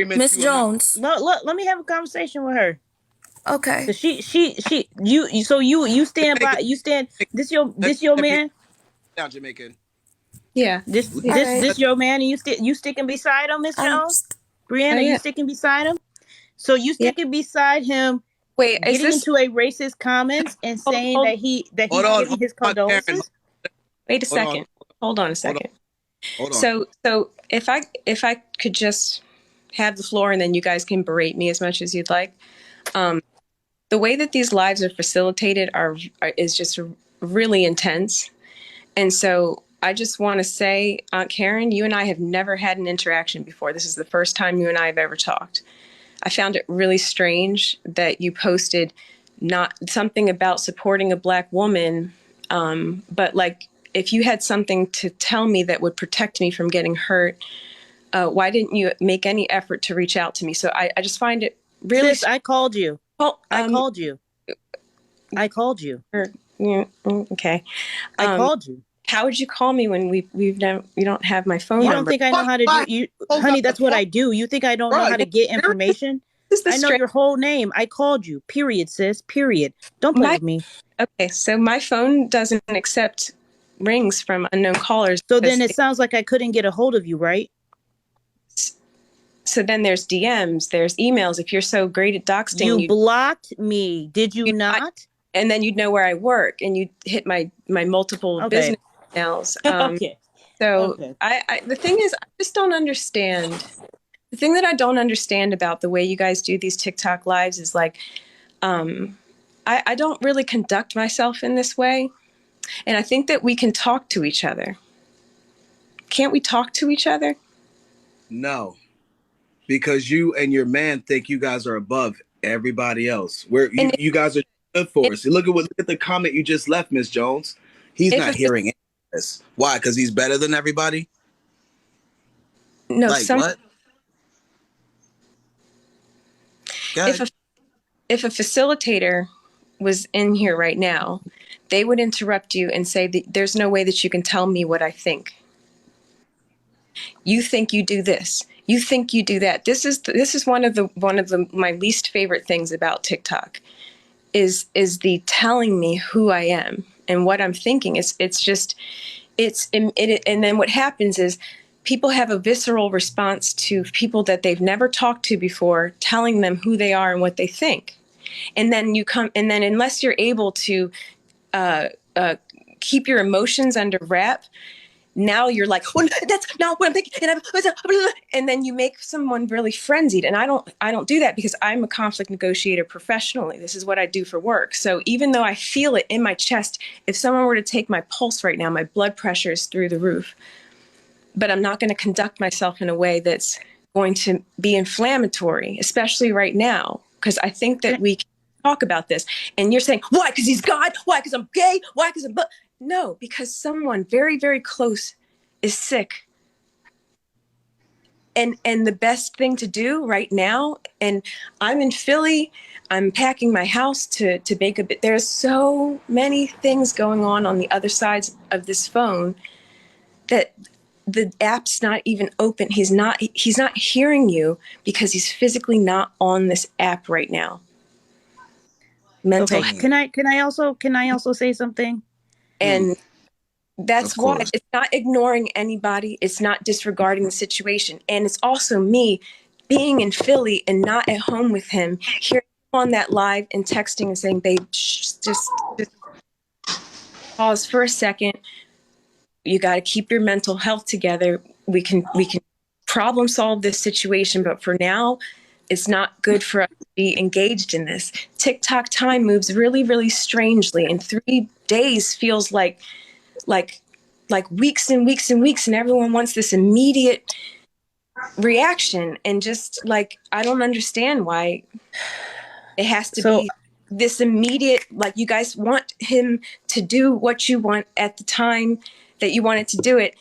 Miss you or not. Jones. Let me have a conversation with her. Okay. Cause you stand by, Jamaican, you stand. let, This your let people man. down, Jamaican. Yeah, Let, All right. This your man, and you sticking beside him, Miss I'm. Jones. oh Brianna, you yeah, sticking beside him. So you yeah. sticking beside him, Wait, is getting this? into a racist comments and Hold, saying hold, that hold he's on, giving hold his on, Karen. condolences. wait a Hold on, second. Hold on a hold on, second. hold on. So if I could just have the floor and then you guys can berate me as much as you'd like. The way that these lives are facilitated is just really intense. And so I just want to say, Aunt Karen, you and I have never had an interaction before. This is the first time you and I have ever talked. I found it really strange that you posted not something about supporting a Black woman, but like if you had something to tell me that would protect me from getting hurt, why didn't you make any effort to reach out to me? So I just find it really. Sis, I called you. Well, I called you. I called you. yeah, okay. I called you. How would you call me when we've never, you don't have my phone You don't number? think I know how to do you, honey? That's what I do. You think I don't know Bro, how to get information? This is the I know straight. your whole name. I called you. Period, sis. Period. Don't play My with me. okay, so my phone doesn't accept rings from unknown callers So because then it sounds like I couldn't get a hold of you, right? so then there's DMs, there's emails. If you're so great at doxing, You blocked me. Did you you not? and then you'd know where I work, and you'd hit my multiple Okay. business emails. Okay. So Okay. the thing is, I just don't understand. The thing that I don't understand about the way you guys do these TikTok lives is like, I don't really conduct myself in this way. And I think that we can talk to each other. Can't we talk to each other? no, because you and your man think you guys are above everybody else. Where And you guys are good for us. Look at the comment you just left, Miss Jones. He's if not hearing any of this. Why? Because he's better than everybody. no, Like some what? if God, if a facilitator was in here right now, they would interrupt you and say that there's no way that you can tell me what I think. You think you do this. You think you do that. This is one of the my least favorite things about TikTok is the telling me who I am and what I'm thinking. It's just and then what happens is people have a visceral response to people that they've never talked to before, telling them who they are and what they think. And then unless you're able to keep your emotions under wrap, now you're like, well, that's not what I'm thinking, and then you make someone really frenzied. And I don't do that because I'm a conflict negotiator professionally. This is what I do for work. So even though I feel it in my chest, if someone were to take my pulse right now, my blood pressure is through the roof. But I'm not going to conduct myself in a way that's going to be inflammatory, especially right now, because I think that we can talk about this. And you're saying, why? Because he's God? Why? Because I'm gay? Why? Because no, because someone very, very close is sick. And the best thing to do right now, and I'm in Philly, I'm packing my house to make a bit. There's so many things going on the other sides of this phone that the app's not even open. He's not hearing you because he's physically not on this app right now. Mental Okay. health. Can I also say something? And that's of why course. it's not ignoring anybody. It's not disregarding the situation. And it's also me being in Philly and not at home with him, hearing him on that live and texting and saying, babe, just pause for a second. You got to keep your mental health together. We can problem solve this situation, but for now, it's not good for us to be engaged in this. TikTok time moves really, really strangely, and 3 days feels like weeks and weeks and weeks, and everyone wants this immediate reaction. And just like, I don't understand why it has to So be this immediate, like you guys want him to do what you want at the time that you wanted to do it.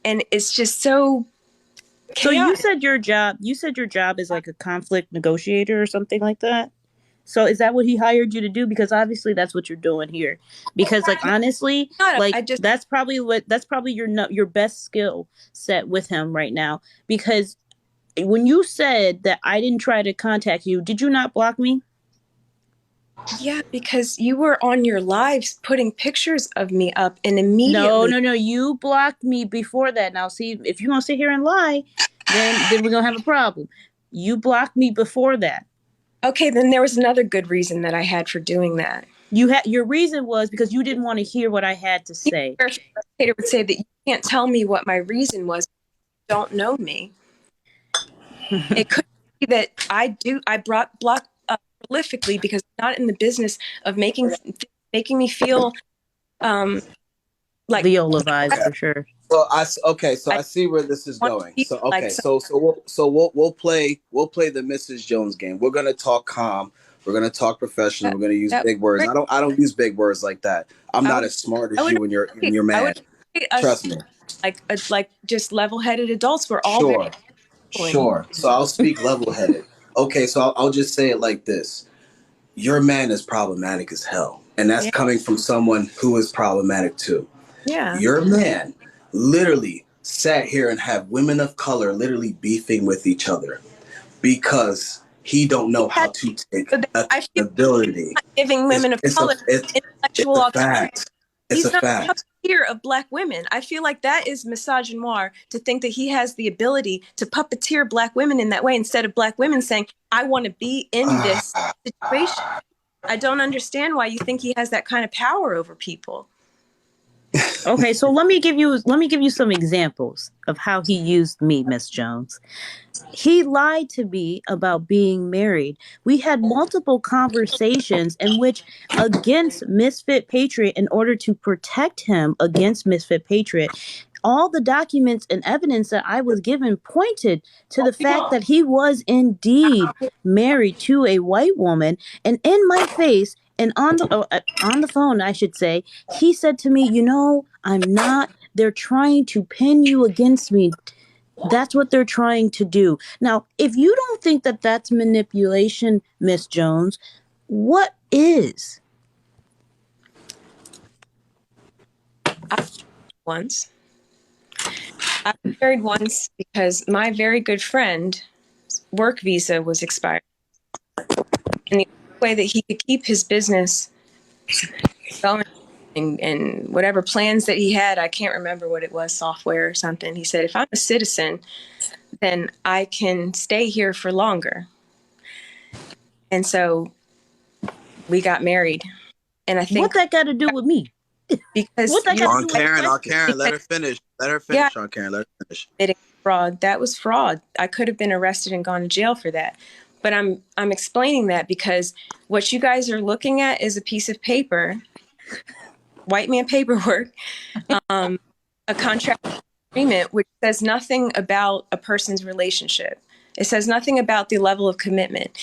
And it's just so so you chaotic. said your job is like a conflict negotiator or something like that. So is that what he hired you to do? Because obviously that's what you're doing here. Because like honestly, like I just, that's probably your best skill set with him right now. Because when you said that I didn't try to contact you, did you not block me? Yeah, because you were on your lives putting pictures of me up, and immediately No. You blocked me before that. Now, see, if you're gonna sit here and lie, then we're gonna have a problem. You blocked me before that. Okay, then there was another good reason that I had for doing that. Your reason was because you didn't want to hear what I had to say. Your educator would say that you can't tell me what my reason was. You don't know me. It could be that I brought block prolifically because I'm not in the business of making me feel like Viola vibes for sure. So I see where this is want to going. be So like okay, so we'll play the Mrs. Jones game. We're gonna talk calm. We're gonna talk professional. We're gonna use that big words. great. I don't use big words like that. I'm I not would, as smart I as would you and your I man. would treat us Trust me. like just level-headed adults. We're all Sure, very sure. So I'll speak level-headed. Okay, so I'll just say it like this: your man is problematic as hell, and that's yeah. coming from someone who is problematic too. Yeah. Your man literally sat here and have women of color literally beefing with each other because he don't know how to take I feel accountability. not giving women of color intellectual It's a fact. It's He's a not fact. fear of black women. I feel like that is misogynoir to think that he has the ability to puppeteer black women in that way instead of black women saying, I want to be in this situation. I don't understand why you think he has that kind of power over people. Okay, so let me give you some examples of how he used me, Miss Jones. He lied to me about being married. We had multiple conversations in which against Misfit Patriot, in order to protect him against Misfit Patriot, all the documents and evidence that I was given pointed to the fact that he was indeed married to a white woman. And in my face and on the phone, I should say, he said to me, I'm not. They're trying to pin you against me. That's what they're trying to do. Now, if you don't think that that's manipulation, Miss Jones, what is? Once. I was married once because my very good friend's work visa was expired. And the only way that he could keep his business going and whatever plans that he had, I can't remember what it was, software or something. He said, if I'm a citizen, then I can stay here for longer. And so we got married. And I think what that got to do with me? Because what that got On to do with Karen, my let her finish. Yeah. On Karen, let her finish. Fraud. That was fraud. I could have been arrested and gone to jail for that. But I'm explaining that because what you guys are looking at is a piece of paper, white man paperwork, a contract agreement, which says nothing about a person's relationship. It says nothing about the level of commitment.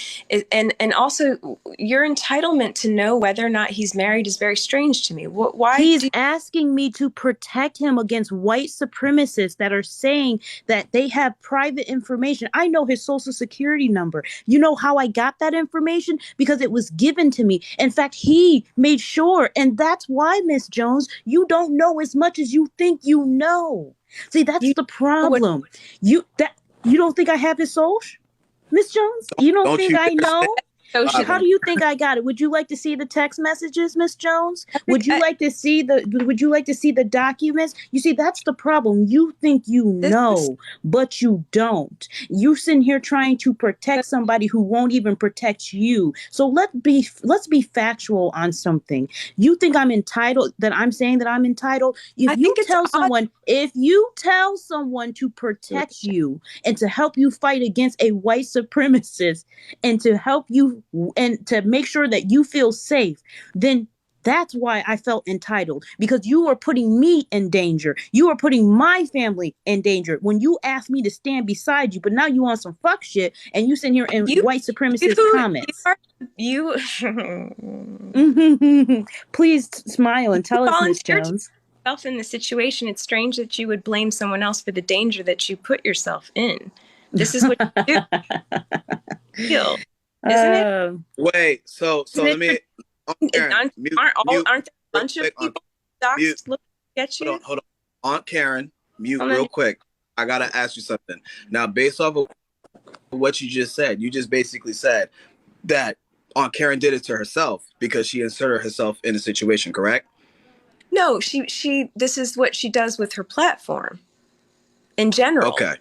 And also, your entitlement to know whether or not he's married is very strange to me. Why? He's asking me to protect him against white supremacists that are saying that they have private information. I know his social security number. You know how I got that information? Because it was given to me. In fact, he made sure. And that's why, Miss Jones, you don't know as much as you think you know. See, that's the problem. You don't think I have his social, Miss Jones? You don't think I know? So How do you think I got it? Would you like to see the text messages, Miss Jones? Would you like to see the documents? You see, that's the problem. You think you know, but you don't. You're sitting here trying to protect somebody who won't even protect you. So let's be factual on something. You think I'm entitled, that I'm saying that I'm entitled? If you tell someone to protect you and to help you fight against a white supremacist and to help you and to make sure that you feel safe, then that's why I felt entitled, because you are putting me in danger. You are putting my family in danger when you asked me to stand beside you. But now you on some fuck shit and you sitting here in white supremacist comments. Please smile and tell us, Miss Jones. Yourself in the situation, it's strange that you would blame someone else for the danger that you put yourself in. This is what you do. Isn't it? Wait, so let me. Aren't there a bunch of people docs looking at you? Hold on. Aunt Karen, mute real quick. I gotta ask you something. Now, based off of what you just said. You just basically said that Aunt Karen did it to herself because she inserted herself in a situation, correct? No, she this is what she does with her platform in general. Okay.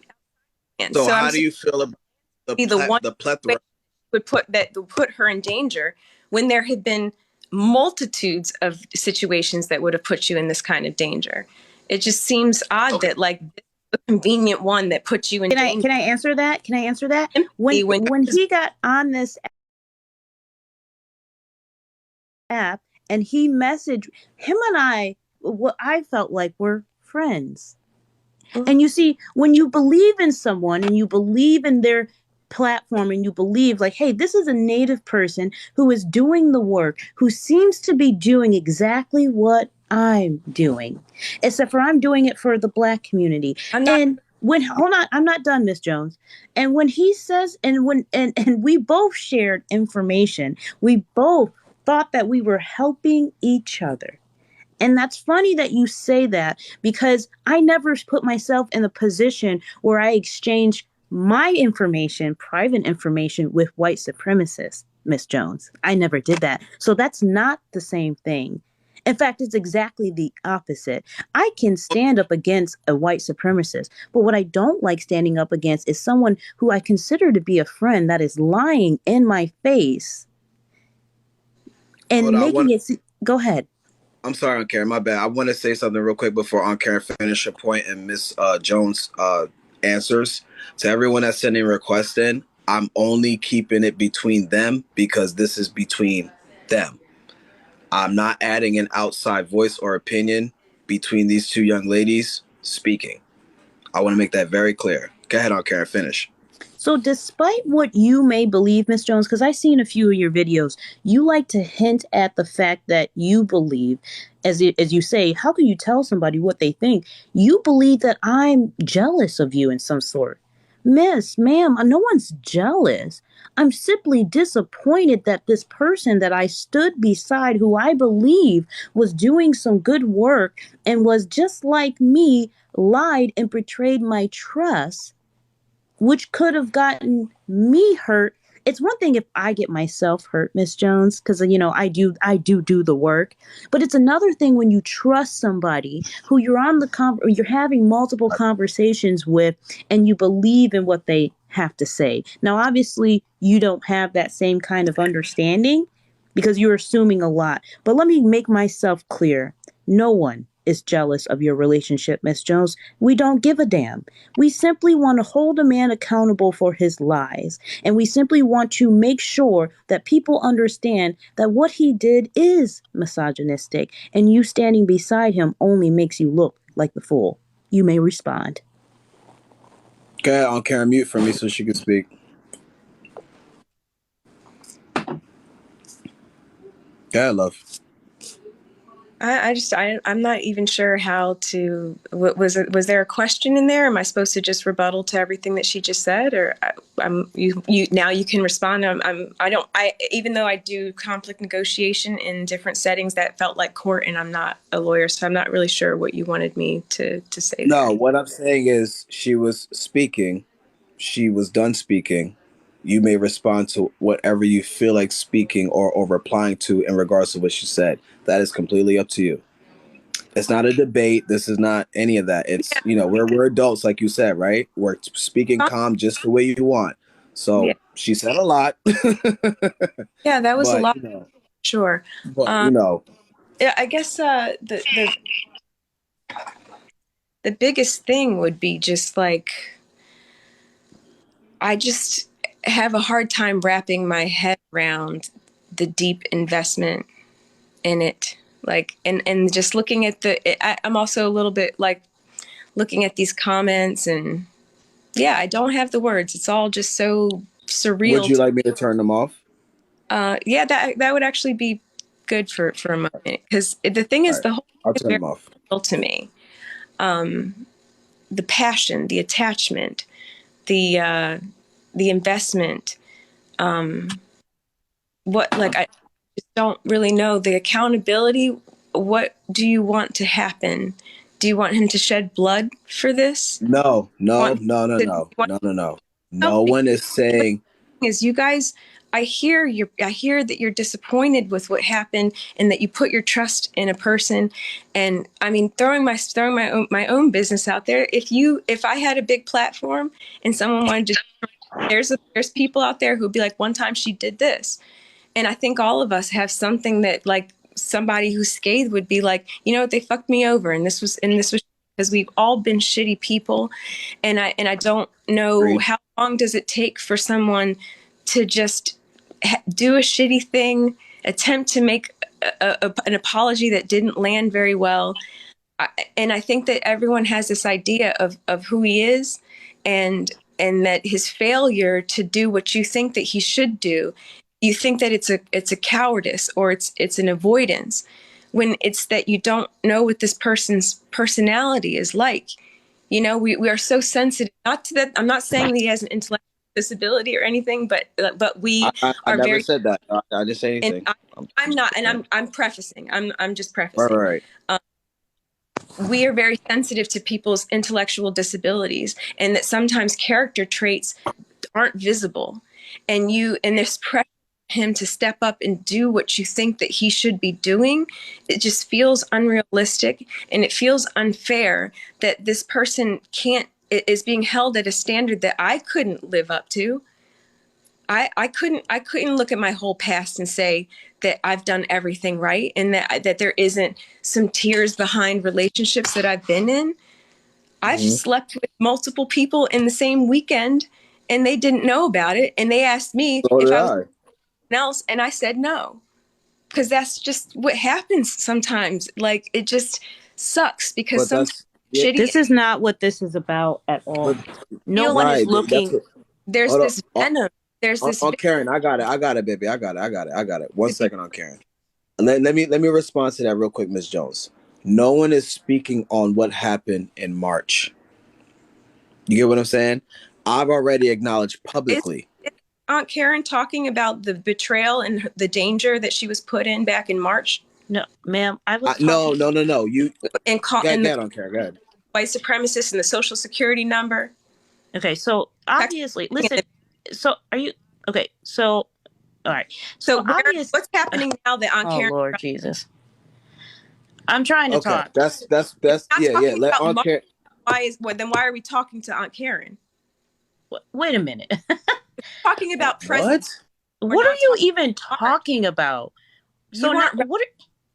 And So so how do you feel about be the one the plethora? would put her in danger when there had been multitudes of situations that would have put you in this kind of danger. It just seems odd that like the convenient one that puts you in danger. Can I answer that? Can I answer that? Empathy When he got on this app and he messaged him and I, what I felt like we're friends. And you see, when you believe in someone and you believe in their platform and you believe like, hey, this is a native person who is doing the work, who seems to be doing exactly what I'm doing, except for I'm doing it for the Black community. And when, hold on, I'm not done, Miss Jones. And when he says, and we both shared information, we both thought that we were helping each other. And that's funny that you say that because I never put myself in a position where I exchange my information, private information, with white supremacists, Miss Jones. I never did that. So that's not the same thing. In fact, it's exactly the opposite. I can stand up against a white supremacist, but what I don't like standing up against is someone who I consider to be a friend that is lying in my face and making it. Go ahead. I'm sorry, Aunt Karen, my bad. I want to say something real quick before Aunt Karen finish her point and Miss Jones answers. To everyone that's sending requests in, I'm only keeping it between them because this is between them. I'm not adding an outside voice or opinion between these two young ladies speaking. I want to make that very clear. Go ahead, Aunt Karen, finish. So despite what you may believe, Miss Jones, because I've seen a few of your videos, you like to hint at the fact that you believe, as you say, how can you tell somebody what they think? You believe that I'm jealous of you in some sort. Ma'am, no one's jealous. I'm simply disappointed that this person that I stood beside, who I believe was doing some good work and was just like me, lied and betrayed my trust, which could have gotten me hurt. It's one thing if I get myself hurt, Miss Jones, because I do the work. But it's another thing when you trust somebody who you're on or you're having multiple conversations with, and you believe in what they have to say. Now, obviously, you don't have that same kind of understanding because you're assuming a lot. But let me make myself clear: no one is jealous of your relationship, Miss Jones. We don't give a damn. We simply want to hold a man accountable for his lies. And we simply want to make sure that people understand that what he did is misogynistic. And you standing beside him only makes you look like the fool. You may respond. Go ahead, Aunt Karen, mute for me so she can speak. Go ahead, love. I'm not even sure how to. Was there a question in there? Am I supposed to just rebuttal to everything that she just said, or you now you can respond? Even though I do conflict negotiation in different settings, that felt like court, and I'm not a lawyer, so I'm not really sure what you wanted me to say. No, there. what I'm saying is she was speaking. She was done speaking. You may respond to whatever you feel like speaking or replying to in regards to what she said. That is completely up to you. It's not a debate. This is not any of that. It's, we're adults, like you said, right? We're speaking calm just the way you want. So she said a lot. Yeah, that was a lot. Sure. But, I guess the biggest thing would be just like, I just have a hard time wrapping my head around the deep investment in it. Like, and just looking at I'm also a little bit like looking at these comments, and I don't have the words. It's all just so surreal. Would you like me to turn them off? That would actually be good for a moment, because the thing is, the whole I'll thing turn is them off. real to me. The passion, the attachment, the investment. I just don't really know the accountability. What do you want to happen? Do you want him to shed blood for this? No. No one is saying. Is you guys, I hear that you're disappointed with what happened and that you put your trust in a person. And I mean, throwing my own business out there. If I had a big platform and someone wanted to, there's people out there who'd be like, one time she did this. And I think all of us have something that, like, somebody who's scathed would be like, you know what, they fucked me over, and this was because we've all been shitty people. And I don't know Agreed. how long does it take for someone to just do a shitty thing, attempt to make an apology that didn't land very well. And I think that everyone has this idea of who he is, and that his failure to do what you think that he should do, you think that it's a cowardice, or it's an avoidance, when it's that you don't know what this person's personality is like. You know, we are so sensitive. Not to that. I'm not saying that he has an intellectual disability or anything, but we I are never very. said that. I didn't say anything. I'm not, and I'm prefacing. I'm just Right, prefacing. right. We are very sensitive to people's intellectual disabilities, and that sometimes character traits aren't visible, and there's pressure for him to step up and do what you think that he should be doing. It just feels unrealistic, and it feels unfair that this person is being held at a standard that I couldn't live up to. I couldn't look at my whole past and say that I've done everything right, and that there isn't some tears behind relationships that I've been in. I've slept with multiple people in the same weekend, and they didn't know about it. And they asked me So if did I was I. someone else, and I said no, because that's just what happens sometimes. Like, it just sucks because But sometimes that's shitty. This is not what this is about at all. but No one is right. That's looking. what. There's Hold this on. venom. There's this. On Karen, I got it, baby. I got it. 1 second on Karen. Let me respond to that real quick, Ms. Jones. No one is speaking on what happened in March. You get what I'm saying? I've already acknowledged publicly. Is Aunt Karen talking about the betrayal and the danger that she was put in back in March? No, ma'am. I was No. You And go and ahead on Karen. Go ahead. white supremacists and the social security number. Okay, so obviously, listen. So are you okay? So all right. So what's happening now that Aunt Oh Karen? Lord Jesus! I'm trying to Okay, talk. that's Not yeah. talking Let about Aunt March. Karen. Then why are we talking to Aunt Karen? Wait a minute. Talking about present. What are you even talking about? So what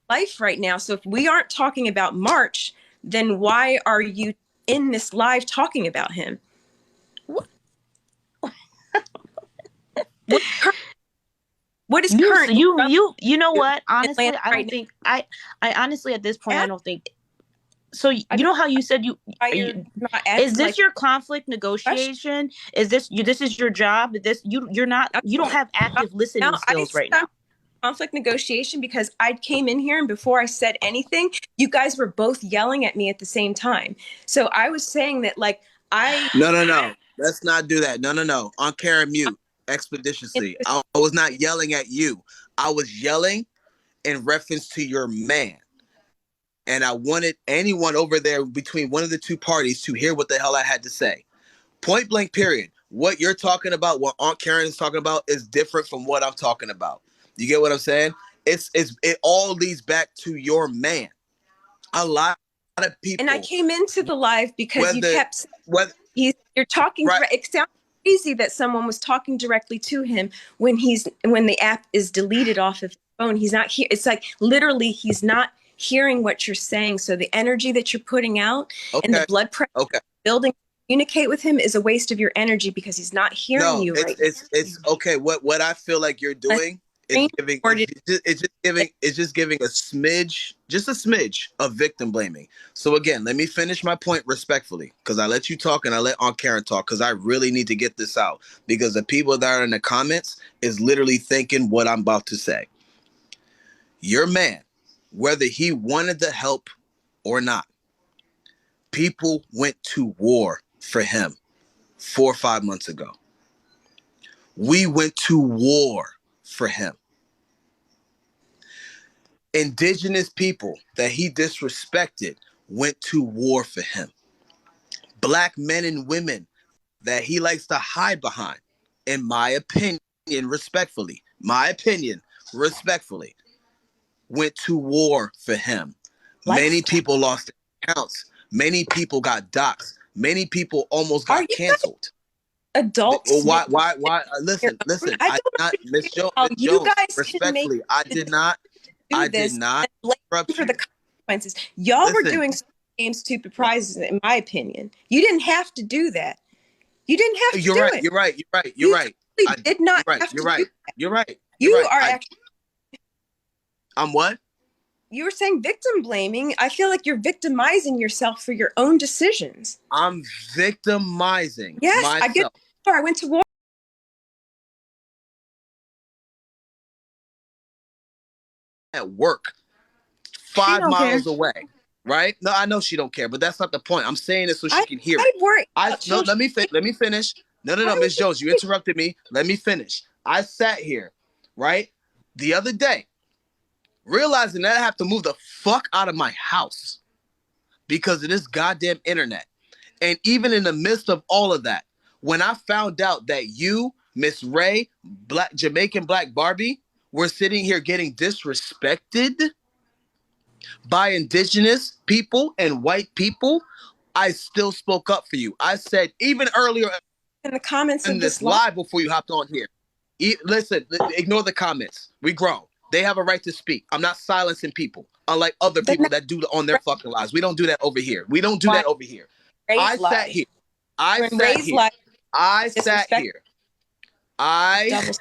life right now? So if we aren't talking about March, then why are you in this live talking about him? What is current? You know what? Honestly, I don't think I honestly at this point I don't think. So you know how you said is this your conflict negotiation? Is this this is your job? You don't have active listening skills right now. Conflict negotiation, because I came in here and before I said anything, you guys were both yelling at me at the same time. So I was saying that No. Let's not do that. No. On Karen, mute expeditiously. I was not yelling at you. I was yelling in reference to your man. And I wanted anyone over there between one of the two parties to hear what the hell I had to say. Point blank, period. What you're talking about, what Aunt Karen is talking about, is different from what I'm talking about. You get what I'm saying? It all leads back to your man. A lot of people. And I came into the live because you're talking. Right. It sounds crazy that someone was talking directly to him when the app is deleted off of his phone. He's not here. It's like literally he's not hearing what you're saying. So the energy that you're putting out and the blood pressure building to communicate with him is a waste of your energy because he's not hearing you right now. It's okay. What I feel like you're doing is giving a smidge of victim blaming. So again, let me finish my point respectfully, because I let you talk and I let Aunt Karen talk, because I really need to get this out, because the people that are in the comments is literally thinking what I'm about to say. Your man, whether he wanted the help or not, people went to war for him 4 or 5 months ago. We went to war for him. Indigenous people that he disrespected went to war for him. Black men and women that he likes to hide behind, in my opinion, respectfully, went to war for him. Many people lost their accounts. Many people got doxxed. Many people almost got canceled. Adults. Why? Listen. I did not, Miss Jones. Respectfully, I did not. I did not. For the consequences, y'all were doing games, stupid prizes. In my opinion, you didn't have to do that. You didn't have to do it. You're right. I did not have to do that. You're right. You are actually. I'm what? You were saying victim blaming. I feel like you're victimizing yourself for your own decisions. I'm victimizing myself. I get. I went to war. At work, 5 miles away. Right? No, I know she don't care, but that's not the point. I'm saying it so she can hear it. No, let me finish. No, Miss Jones, you interrupted me. Let me finish. I sat here, right, the other day, realizing that I have to move the fuck out of my house because of this goddamn internet. And even in the midst of all of that, when I found out that you, Miss Ray, Jamaican Black Barbie, were sitting here getting disrespected by indigenous people and white people, I still spoke up for you. I said, even earlier in the comments in this live before you hopped on here, listen, ignore the comments. We grown. They have a right to speak. I'm not silencing people, unlike other people that do on their fucking lives. We don't do that over here. I sat here. I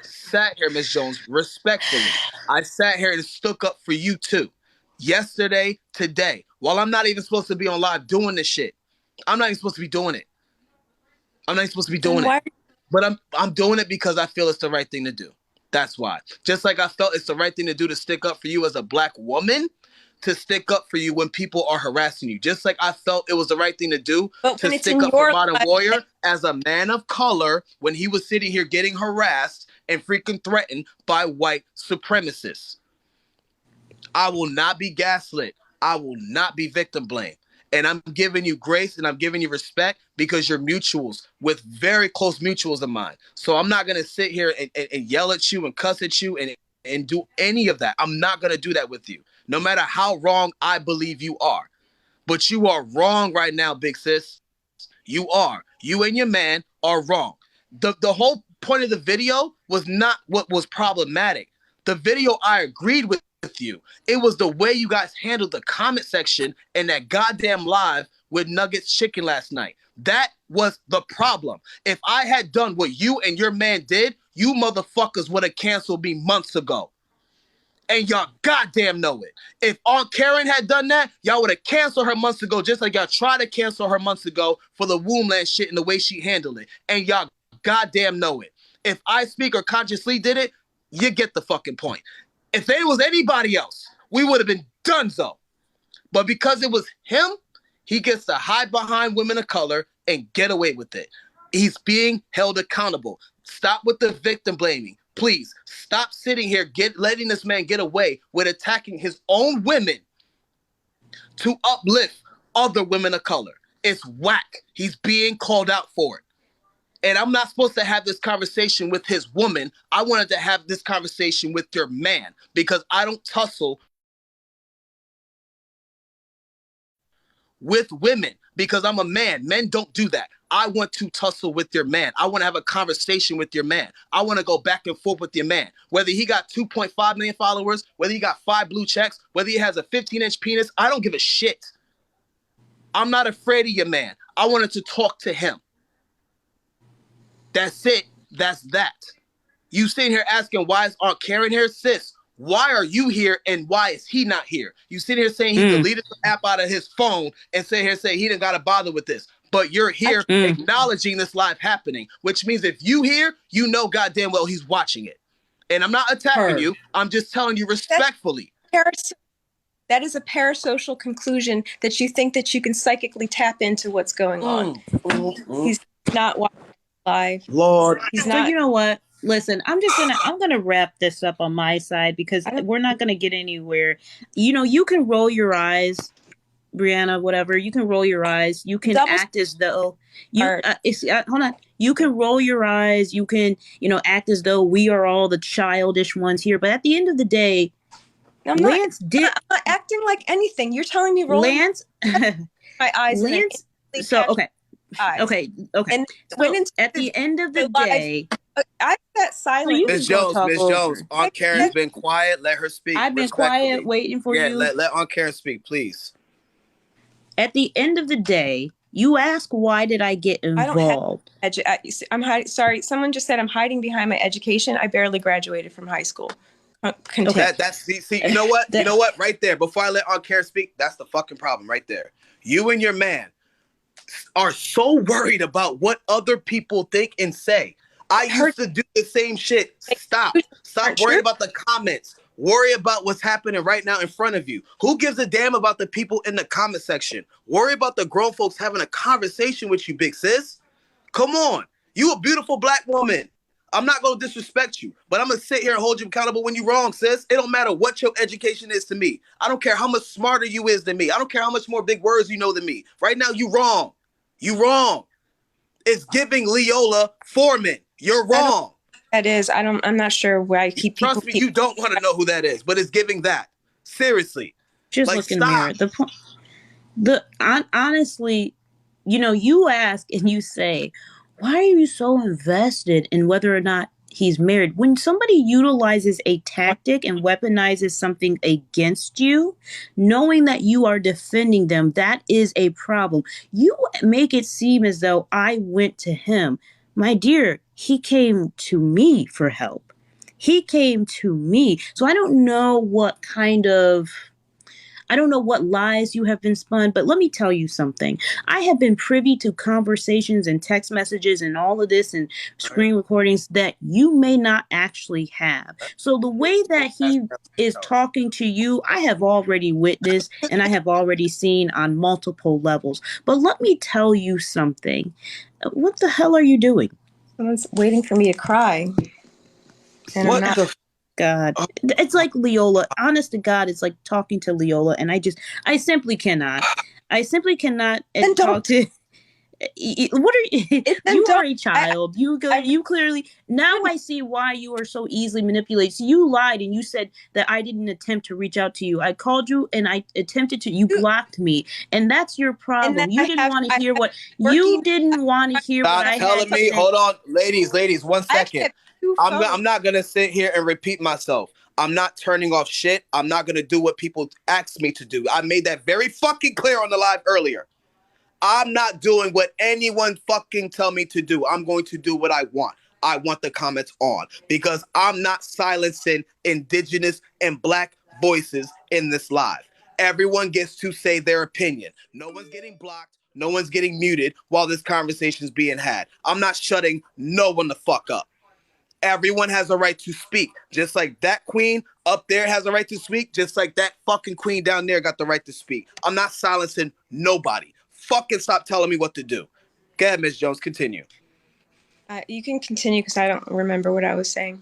sat here, Miss Jones, respectfully. I sat here and stuck up for you too. Yesterday, today, while I'm not even supposed to be on live doing this shit. I'm not even supposed to be doing it. But I'm doing it because I feel it's the right thing to do. That's why. Just like I felt it's the right thing to do to stick up for you as a black woman, to stick up for you when people are harassing you. Just like I felt it was the right thing to do to stick up for Modern Warrior as a man of color when he was sitting here getting harassed and freaking threatened by white supremacists. I will not be gaslit. I will not be victim blamed. And I'm giving you grace and I'm giving you respect because you're mutuals with very close mutuals of mine. So I'm not going to sit here and yell at you and cuss at you and do any of that. I'm not going to do that with you, no matter how wrong I believe you are. But you are wrong right now, big sis. You are. You and your man are wrong. The whole point of the video was not what was problematic. The video, I agreed with you. It was the way you guys handled the comment section and that goddamn live with Nuggets Chicken last night. That was the problem. If I had done what you and your man did, you motherfuckers would have canceled me months ago. And y'all goddamn know it. If Aunt Karen had done that, y'all would have canceled her months ago, just like y'all tried to cancel her months ago for the Wombland shit and the way she handled it. And y'all goddamn know it. If I Speak or Consciously did it, you get the fucking point. If it was anybody else, we would have been donezo. But because it was him, he gets to hide behind women of color and get away with it. He's being held accountable. Stop with the victim blaming. Please stop sitting here letting this man get away with attacking his own women to uplift other women of color. It's whack. He's being called out for it. And I'm not supposed to have this conversation with his woman. I wanted to have this conversation with your man because I don't tussle with women because I'm a man. Men don't do that. I want to tussle with your man. I want to have a conversation with your man. I want to go back and forth with your man. Whether he got 2.5 million followers, whether he got 5 blue checks, whether he has a 15-inch penis, I don't give a shit. I'm not afraid of your man. I wanted to talk to him. That's it. That's that. You sitting here asking, why is Aunt Karen here? Sis, why are you here and why is he not here? You sitting here saying he deleted the app out of his phone and say he didn't got to bother with this. But you're here acknowledging this live happening, which means if you here, you know goddamn well he's watching it. And I'm not attacking you. I'm just telling you respectfully. That is a parasocial conclusion that you think that you can psychically tap into what's going on. He's not watching live. Lord. He's not. So you know what? Listen, I'm gonna wrap this up on my side because we're not gonna get anywhere. You know, you can roll your eyes Brianna, whatever. You can roll your eyes. You can Double act as though you. Or Hold on. You can roll your eyes. You can, act as though we are all the childish ones here. But at the end of the day, I'm Lance did. I'm not acting like anything. You're telling me rolling Lance. my eyes. Lance. And So okay. eyes. Okay. And So at the end of the day, I got silent. you Miss can go talk Jones, over. Aunt Karen's been quiet. Let her speak. I've been quiet, waiting for you. Let Aunt Karen speak, please. At the end of the day, you ask, why did I get involved? I'm hiding. Sorry, someone just said I'm hiding behind my education. I barely graduated from high school. Okay. See, you know what? You know what? Right there. Before I let Aunt Karen speak, that's the fucking problem right there. You and your man are so worried about what other people think and say. I used to do the same shit. Stop worrying about the comments. Worry about what's happening right now in front of you. Who gives a damn about the people in the comment section? Worry about the grown folks having a conversation with you, big sis. Come on. You a beautiful black woman. I'm not going to disrespect you, but I'm going to sit here and hold you accountable when you're wrong, sis. It don't matter what your education is to me. I don't care how much smarter you is than me. I don't care how much more big words you know than me. Right now, you wrong. You wrong. It's giving Leola Foreman. You're wrong. That is. I'm not sure why Trust me, you don't want to know who that is, but it's giving that. Seriously. Just look in the mirror. Honestly, you ask and you say, why are you so invested in whether or not he's married? When somebody utilizes a tactic and weaponizes something against you, knowing that you are defending them, that is a problem. You make it seem as though I went to him. My dear, he came to me for help. He came to me. So I don't know what lies you have been spun, but let me tell you something. I have been privy to conversations and text messages and all of this and screen recordings that you may not actually have. So the way that he is talking to you, I have already witnessed and I have already seen on multiple levels. But let me tell you something. What the hell are you doing? Someone's waiting for me to cry. And what the God, it's like Leola. Honest to God, it's like talking to Leola, and I simply cannot talk to. What are you? You are a child. You clearly now. I see why you are so easily manipulated. So you lied and you said that I didn't attempt to reach out to you. I called you and I attempted to. You blocked me, and that's your problem. You didn't want to hear what you didn't want to hear. Stop what I telling had to me. say. Hold on, ladies. 1 second. I'm not gonna sit here and repeat myself. I'm not turning off shit. I'm not gonna do what people ask me to do. I made that very fucking clear on the live earlier. I'm not doing what anyone fucking tell me to do. I'm going to do what I want. I want the comments on because I'm not silencing indigenous and black voices in this live. Everyone gets to say their opinion. No one's getting blocked. No one's getting muted while this conversation is being had. I'm not shutting no one the fuck up. Everyone has a right to speak. Just like that queen up there has a right to speak, just like that fucking queen down there got the right to speak. I'm not silencing nobody. Fucking stop telling me what to do. Go ahead, Ms. Jones, continue. You can continue because I don't remember what I was saying.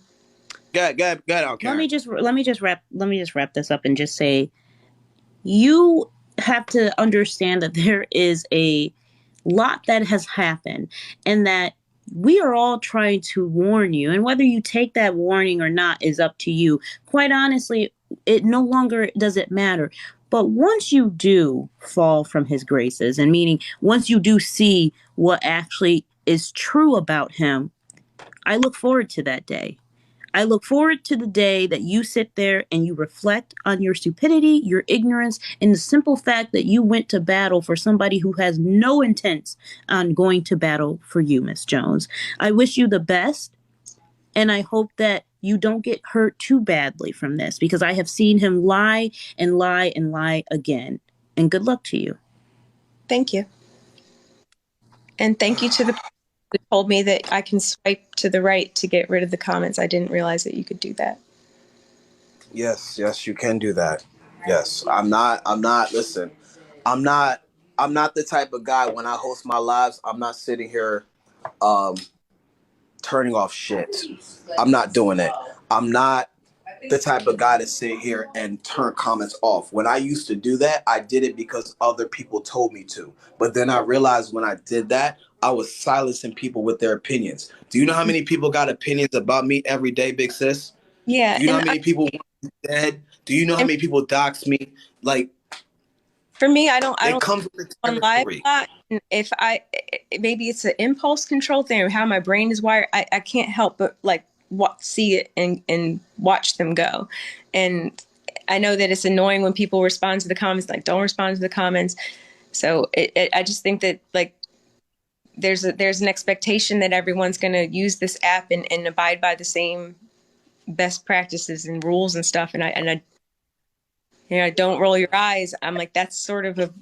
Go ahead, okay. Let me just wrap this up and just say, you have to understand that there is a lot that has happened and that we are all trying to warn you, and whether you take that warning or not is up to you. Quite honestly, it no longer does it matter. But once you do fall from his graces, and meaning once you do see what actually is true about him, I look forward to that day. I look forward to the day that you sit there and you reflect on your stupidity, your ignorance, and the simple fact that you went to battle for somebody who has no intent on going to battle for you, Miss Jones. I wish you the best, and I hope that you don't get hurt too badly from this, because I have seen him lie and lie and lie again. And good luck to you. Thank you. And thank you to the who told me that I can swipe to the right to get rid of the comments. I didn't realize that you could do that. Yes, you can do that. Yes. I'm not the type of guy when I host my lives, I'm not sitting here turning off shit. I'm not doing it. I'm not the type of guy to sit here and turn comments off. When I used to do that, I did it because other people told me to. But then I realized when I did that, I was silencing people with their opinions. Do you know how many people got opinions about me every day, big sis? Yeah. Do you know how many people want me dead? Do you know how many people dox me? Like, for me, I don't comes with the on live territory. a lot. If maybe it's an impulse control thing or how my brain is wired, I can't help but like see it and watch them go. And I know that it's annoying when people respond to the comments, like don't respond to the comments. So I just think that like there's an expectation that everyone's going to use this app and abide by the same best practices and rules and stuff. And I you know, don't roll your eyes. I'm like, that's sort of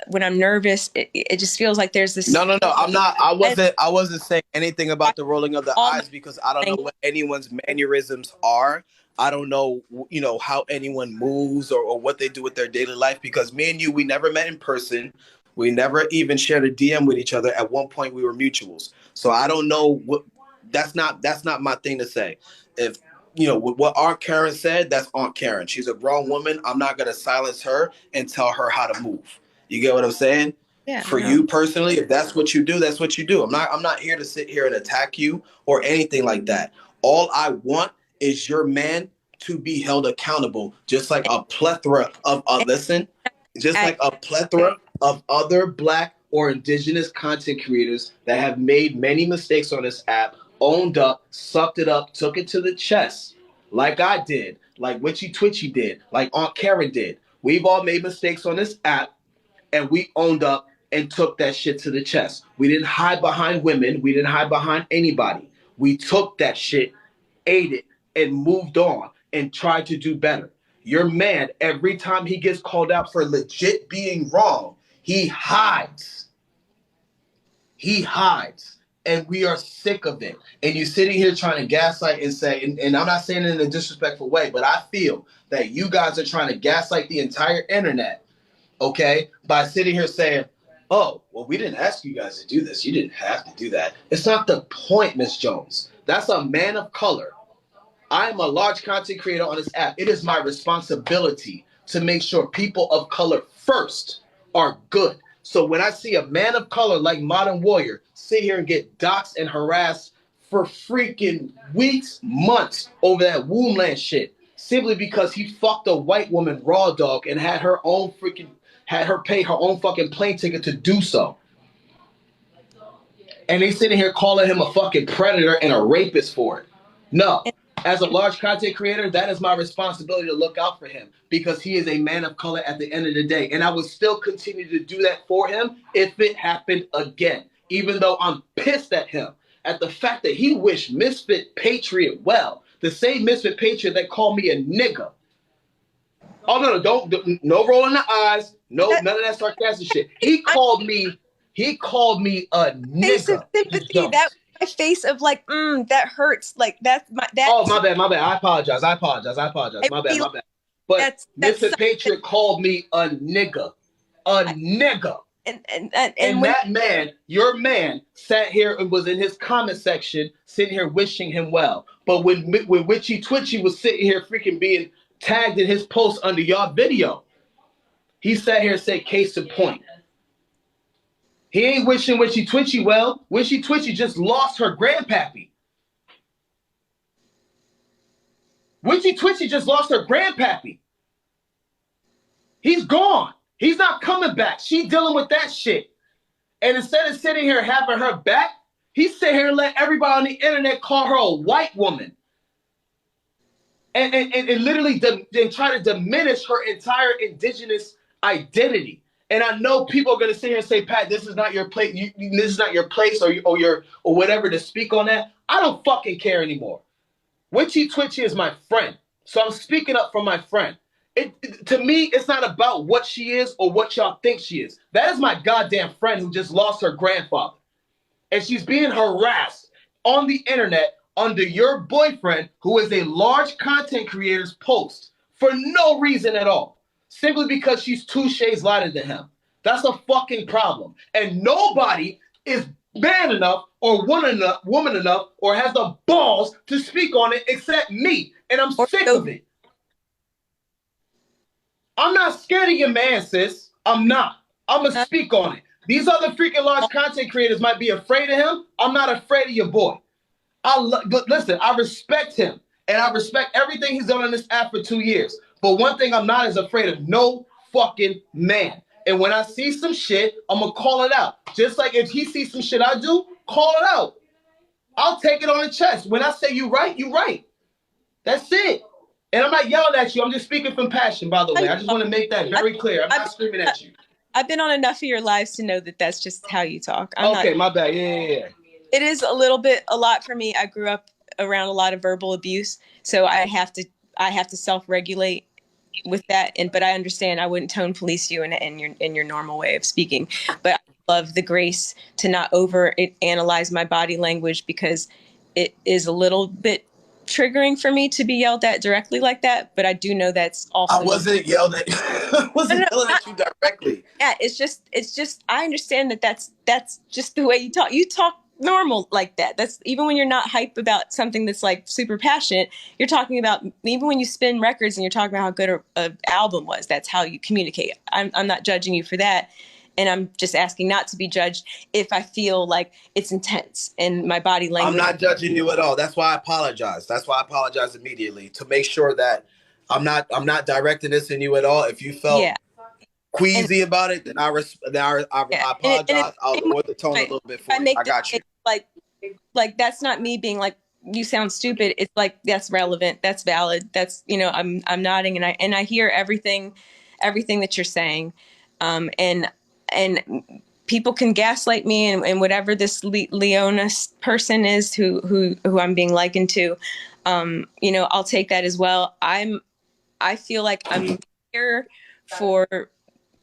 when I'm nervous, it just feels like there's this. No. I'm not. I wasn't saying anything about the rolling of the eyes because I don't know what anyone's mannerisms are. I don't know, you know, how anyone moves or what they do with their daily life. Because me and you, we never met in person. We never even shared a DM with each other. At one point, we were mutuals. So I don't know what. That's not my thing to say. If you know what Aunt Karen said, that's Aunt Karen. She's a grown woman. I'm not gonna silence her and tell her how to move. You get what I'm saying? Yeah, for you personally, if that's what you do, that's what you do. I'm not here to sit here and attack you or anything like that. All I want is your man to be held accountable, just like a plethora of like a plethora of other Black or Indigenous content creators that have made many mistakes on this app, owned up, sucked it up, took it to the chest, like I did, like Witchy Twitchy did, like Aunt Karen did. We've all made mistakes on this app, and we owned up and took that shit to the chest. We didn't hide behind women. We didn't hide behind anybody. We took that shit, ate it, and moved on and tried to do better. Your man, every time he gets called out for legit being wrong, he hides. He hides. And we are sick of it. And you're sitting here trying to gaslight and say, and I'm not saying it in a disrespectful way, but I feel that you guys are trying to gaslight the entire internet, okay, by sitting here saying, oh, well, we didn't ask you guys to do this. You didn't have to do that. It's not the point, Miss Jones. That's a man of color. I'm a large content creator on this app. It is my responsibility to make sure people of color first are good. So when I see a man of color like Modern Warrior sit here and get doxxed and harassed for freaking weeks, months over that Wombland shit, simply because he fucked a white woman raw dog and had her pay her own fucking plane ticket to do so. And they sitting here calling him a fucking predator and a rapist for it. No. As a large content creator, that is my responsibility to look out for him because he is a man of color at the end of the day. And I would still continue to do that for him if it happened again, even though I'm pissed at him, at the fact that he wished Misfit Patriot well, the same Misfit Patriot that called me a nigga. Oh, no rolling the eyes, none of that sarcastic shit. He called me a nigga. Face of sympathy, that my face of like, that hurts. Like that's my that. Oh, my bad. I apologize. My bad. But Mr. Patriot called me a nigga. And that man, your man, sat here and was in his comment section, sitting here wishing him well. But when Witchy Twitchy was sitting here freaking being tagged in his post under y'all video, he sat here and said, case in point. He ain't wishing Witchy Twitchy well. Witchy Twitchy just lost her grandpappy. Witchy Twitchy just lost her grandpappy. He's gone. He's not coming back. She dealing with that shit. And instead of sitting here having her back, he sit here and let everybody on the internet call her a white woman. And literally try to diminish her entire indigenous identity. And I know people are going to sit here and say, Pat, this is not your place. This is not your place or whatever to speak on that. I don't fucking care anymore. Witchy Twitchy is my friend. So I'm speaking up for my friend. To me, it's not about what she is or what y'all think she is. That is my goddamn friend who just lost her grandfather. And she's being harassed on the internet under your boyfriend, who is a large content creator's post for no reason at all. Simply because she's 2 shades lighter than him. That's a fucking problem. And nobody is man enough or woman enough or has the balls to speak on it except me. And I'm sick of it. I'm not scared of your man, sis. I'm not. I'm going to speak on it. These other freaking large content creators might be afraid of him. I'm not afraid of your boy. Listen, I respect him. And I respect everything he's done on this app for 2 years. But one thing I'm not is afraid of no fucking man. And when I see some shit, I'm going to call it out. Just like if he sees some shit I do, call it out. I'll take it on the chest. When I say you right, you right. That's it. And I'm not yelling at you. I'm just speaking from passion, by the way. I just want to make that very clear. I'm not screaming at you. I've been on enough of your lives to know that that's just how you talk. My bad. Yeah. It is a lot for me. I grew up around a lot of verbal abuse, so I have to self-regulate with that. But I understand I wouldn't tone police you in your normal way of speaking. But I love the grace to not analyze my body language, because it is a little bit triggering for me to be yelled at directly like that. But I do know that's also. I wasn't yelled at. I wasn't yelling at you directly. Yeah, it's just. I understand that's just the way you talk. You talk normal like that. That's even when you're not hype about something that's like super passionate. You're talking about, even when you spin records and you're talking about how good an album was, that's how you communicate. I'm not judging you for that, and I'm just asking not to be judged if I feel like it's intense and my body language. I'm not judging you at all. That's why I apologize. That's why I apologize immediately, to make sure that I'm not directing this in you at all. If you felt queasy about it, then I apologize. I'll lower the tone a little bit for you. I got you. Like that's not me being like, you sound stupid. It's like, that's relevant. That's valid. That's, I'm nodding and I hear everything that you're saying. And people can gaslight me and whatever this Leona person is who I'm being likened to, I'll take that as well. I feel like I'm here for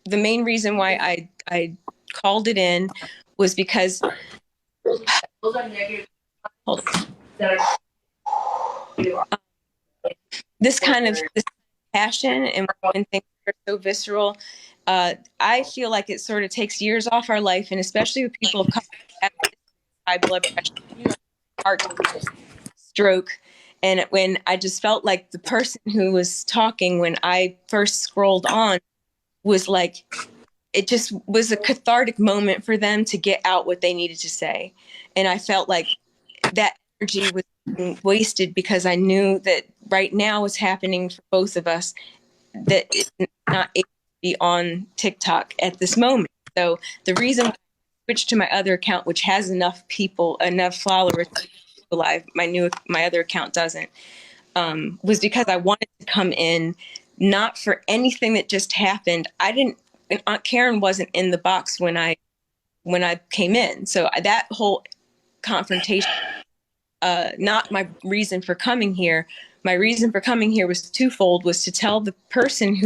the main reason why I called it in was because this passion and when things are so visceral, I feel like it sort of takes years off our life, and especially with people of high blood pressure, heart, stroke. And when I just felt like the person who was talking when I first scrolled on was like, it just was a cathartic moment for them to get out what they needed to say. And I felt like that energy was wasted because I knew that right now what's happening for both of us, that it's not able to be on TikTok at this moment. So the reason I switched to my other account, which has enough followers live, my other account doesn't, was because I wanted to come in not for anything that just happened. Aunt Karen wasn't in the box when I came in. So that whole confrontation, not my reason for coming here. My reason for coming here was twofold, was to tell the person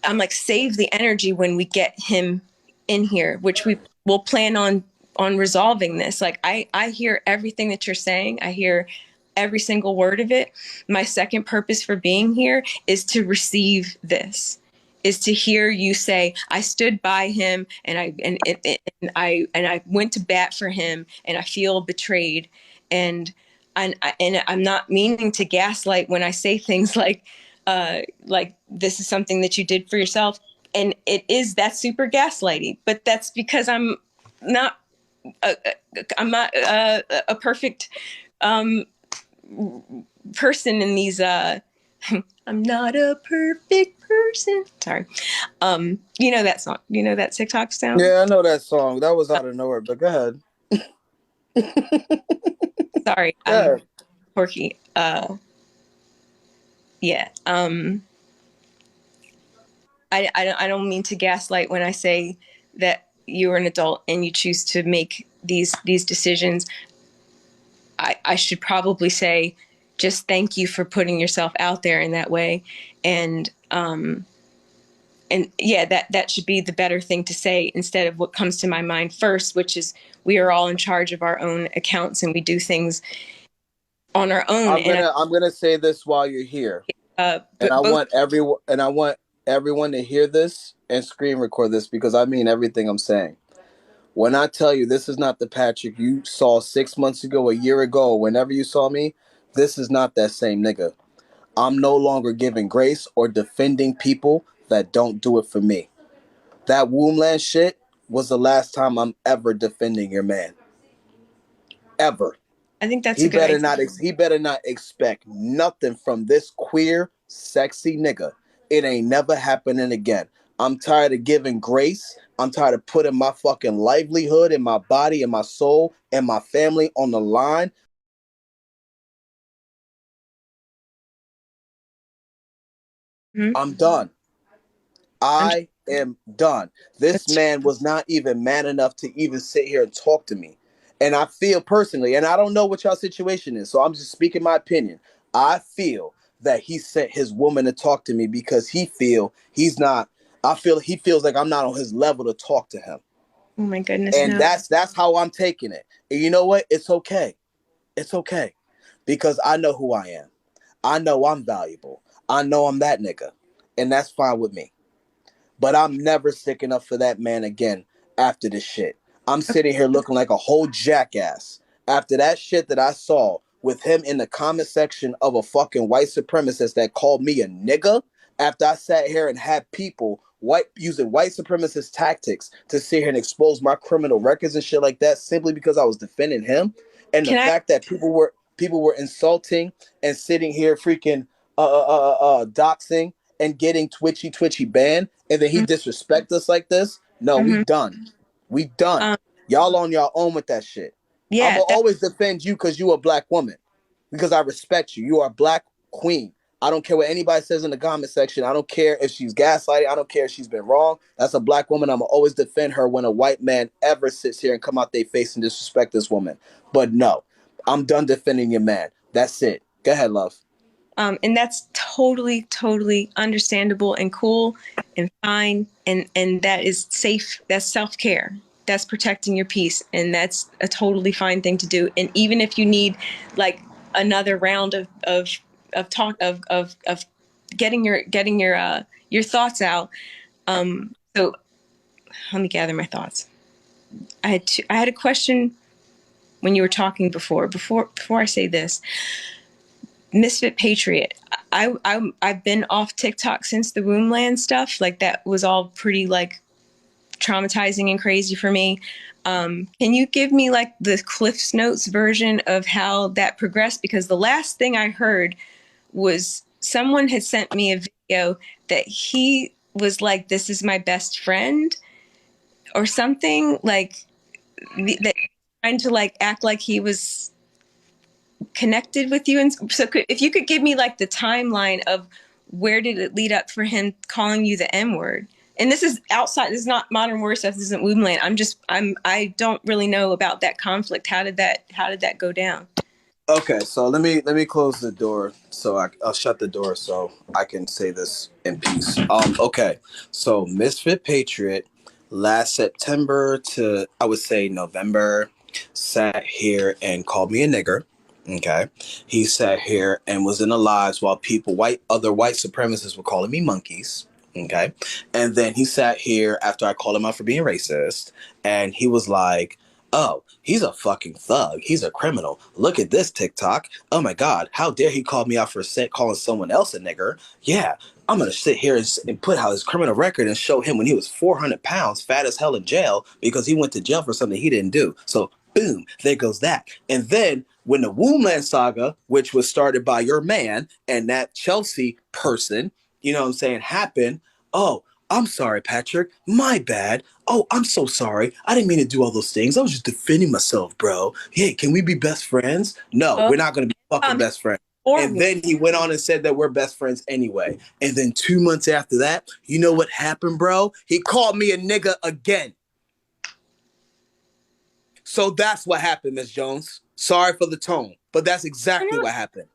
I'm like, save the energy when we get him in here, which we will plan on resolving this. Like, I hear everything that you're saying. I hear every single word of it. My second purpose for being here is to receive this, is to hear you say, I stood by him and I went to bat for him and I feel betrayed. And I'm not meaning to gaslight when I say things like this is something that you did for yourself. And that's super gaslighty, but that's because I'm not a perfect person in these I'm not a perfect person. Sorry. You know that song? You know that TikTok sound? Yeah, I know that song. That was out of nowhere, but go ahead. Sorry, I'm quirky. Yeah. I don't mean to gaslight when I say that you're an adult and you choose to make these decisions. I should probably say, just thank you for putting yourself out there in that way. And yeah, that should be the better thing to say instead of what comes to my mind first, which is we are all in charge of our own accounts and we do things on our own. I'm gonna say this while you're here. I want everyone to hear this and screen record this, because I mean everything I'm saying. When I tell you this is not the Patrick you saw 6 months ago, a year ago, whenever you saw me, this is not that same nigga. I'm no longer giving grace or defending people that don't do it for me. That Wombland shit was the last time I'm ever defending your man. Ever. I think that's a good idea. He better not expect nothing from this queer, sexy nigga. It ain't never happening again. I'm tired of giving grace. I'm tired of putting my fucking livelihood and my body and my soul and my family on the line. I'm done. I am done. This man was not even man enough to even sit here and talk to me. And I feel personally, and I don't know what y'all situation is, so I'm just speaking my opinion. I feel that he sent his woman to talk to me because he feel he feels like I'm not on his level to talk to him. Oh my goodness. And no. that's how I'm taking it. And you know what? It's okay. It's okay. Because I know who I am. I know I'm valuable. I know I'm that nigga. And that's fine with me. But I'm never sticking up for that man again after this shit. I'm sitting here looking like a whole jackass after that shit that I saw with him in the comment section of a fucking white supremacist that called me a nigga. After I sat here and had people using white supremacist tactics to sit here and expose my criminal records and shit like that simply because I was defending him, and the fact that people were insulting and sitting here freaking doxing and getting twitchy banned, and then he disrespect us like this. No, we done. We done. Y'all on your own with that shit. I'm gonna always defend you because you a black woman. Because I respect you. You are a black queen. I don't care what anybody says in the comment section. I don't care if she's gaslighting. I don't care if she's been wrong. That's a black woman. I'm gonna always defend her when a white man ever sits here and come out their face and disrespect this woman. But no, I'm done defending your man. That's it. Go ahead, love. And that's totally understandable and cool and fine. And that is safe. That's self-care. That's protecting your peace. And that's a totally fine thing to do. And even if you need like another round of talk of getting your thoughts out. So let me gather my thoughts. I had a question when you were talking before I say this. Misfit Patriot. I've been off TikTok since the Wombland stuff. Like that was all pretty like traumatizing and crazy for me. Can you give me like the Cliff's Notes version of how that progressed? Because the last thing I heard was someone had sent me a video that he was like, "This is my best friend," or something like that, trying to like act like he was connected with you. And so if you could give me like the timeline of where did it lead up for him calling you the N-word? And this is outside, this is not Modern War stuff, this isn't Wombland. I don't really know about that conflict. How did that go down? Okay, so let me close the door so I'll shut the door so I can say this in peace. Okay, so Misfit Patriot last September to I would say November sat here and called me a nigger. Okay, he sat here and was in the lives while other white supremacists were calling me monkeys. Okay, and then he sat here after I called him out for being racist, and he was like, "Oh, he's a fucking thug. He's a criminal. Look at this TikTok. Oh my God, how dare he call me out for calling someone else a nigger? Yeah, I'm gonna sit here and put out his criminal record and show him when he was 400 pounds, fat as hell in jail because he went to jail for something he didn't do." So boom, there goes that. And then when the Wombland saga, which was started by your man and that Chelsea person, you know what I'm saying, happened. Oh, I'm sorry, Patrick. My bad. Oh, I'm so sorry. I didn't mean to do all those things. I was just defending myself, bro. Hey, can we be best friends? No, we're not going to be fucking best friends. And then he went on and said that we're best friends anyway. And then 2 months after that, you know what happened, bro? He called me a nigga again. So that's what happened, Miss Jones. Sorry for the tone, but that's exactly what happened.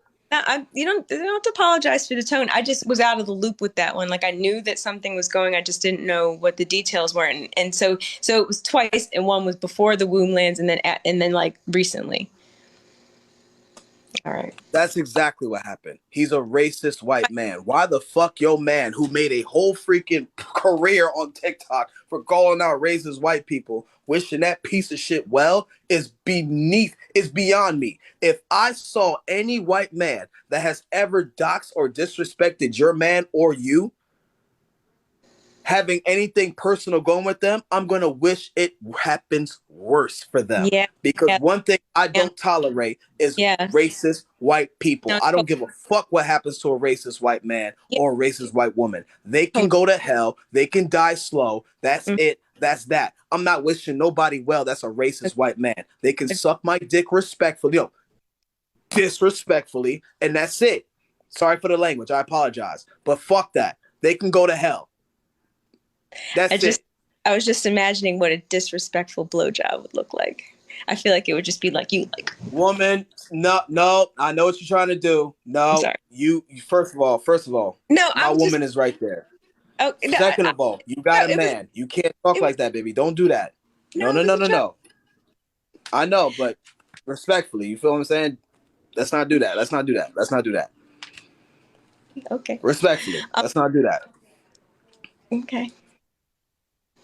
You don't have to apologize for the tone. I just was out of the loop with that one. Like I knew that something was going. I just didn't know what the details were. And so it was twice, and one was before the Womblands, and then like recently. All right. That's exactly what happened. He's a racist white man. Why the fuck your man who made a whole freaking career on TikTok for calling out racist white people, wishing that piece of shit well, is beyond me. If I saw any white man that has ever doxed or disrespected your man or you, having anything personal going with them, I'm going to wish it happens worse for them. Yeah. Because Yeah. one thing I don't tolerate is racist white people. No, I don't give a fuck what happens to a racist white man Yeah. or a racist white woman. They can go to hell. They can die slow. That's Mhm. it. That's that. I'm not wishing nobody well that's a racist white man. They can suck my dick respectfully, disrespectfully, and that's it. Sorry for the language. I apologize. But fuck that. They can go to hell. I was just imagining what a disrespectful blowjob would look like. I feel like it would just be like you, like, woman. No, I know what you're trying to do. No, you first of all, no, my woman is right there. Oh, no, Second of all, you got a man. You can't talk like that, baby. Don't do that. No. I know, but respectfully, you feel what I'm saying? Let's not do that. Let's not do that. Okay. Respectfully, let's not do that. Okay.